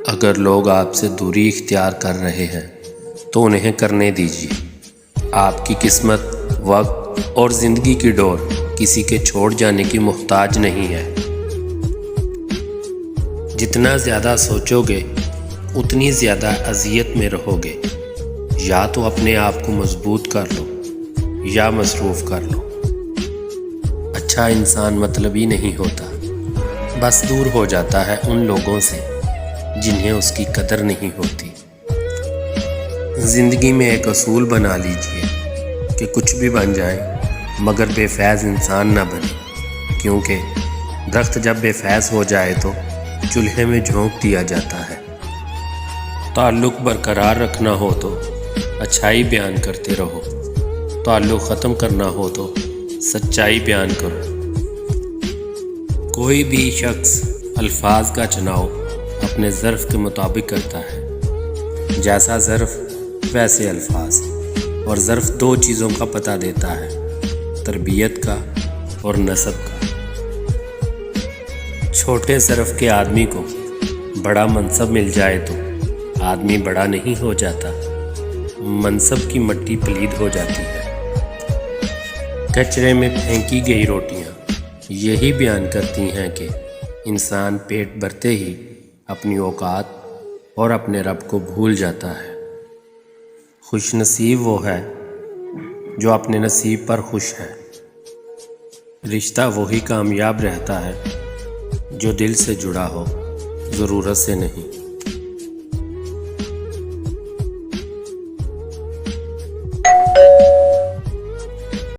اگر لوگ آپ سے دوری اختیار کر رہے ہیں تو انہیں کرنے دیجیے۔ آپ کی قسمت، وقت اور زندگی کی ڈور کسی کے چھوڑ جانے کی محتاج نہیں ہے۔ جتنا زیادہ سوچو گے اتنی زیادہ اذیت میں رہو گے۔ یا تو اپنے آپ کو مضبوط کر لو یا مصروف کر لو۔ اچھا انسان مطلبی نہیں ہوتا، بس دور ہو جاتا ہے ان لوگوں سے جنہیں اس کی قدر نہیں ہوتی۔ زندگی میں ایک اصول بنا لیجئے کہ کچھ بھی بن جائے مگر بے فیض انسان نہ بنے، کیونکہ درخت جب بے فیض ہو جائے تو چولہے میں جھونک دیا جاتا ہے۔ تعلق برقرار رکھنا ہو تو اچھائی بیان کرتے رہو، تعلق ختم کرنا ہو تو سچائی بیان کرو۔ کوئی بھی شخص الفاظ کا چناؤ اپنے ظرف کے مطابق کرتا ہے۔ جیسا ظرف ویسے الفاظ، اور ظرف دو چیزوں کا پتہ دیتا ہے، تربیت کا اور نسب کا۔ چھوٹے ظرف کے آدمی کو بڑا منصب مل جائے تو آدمی بڑا نہیں ہو جاتا، منصب کی مٹی پلید ہو جاتی ہے۔ کچرے میں پھینکی گئی روٹیاں یہی بیان کرتی ہیں کہ انسان پیٹ بھرتے ہی اپنی اوقات اور اپنے رب کو بھول جاتا ہے۔ خوش نصیب وہ ہے جو اپنے نصیب پر خوش ہے۔ رشتہ وہی کامیاب رہتا ہے جو دل سے جڑا ہو، ضرورت سے نہیں۔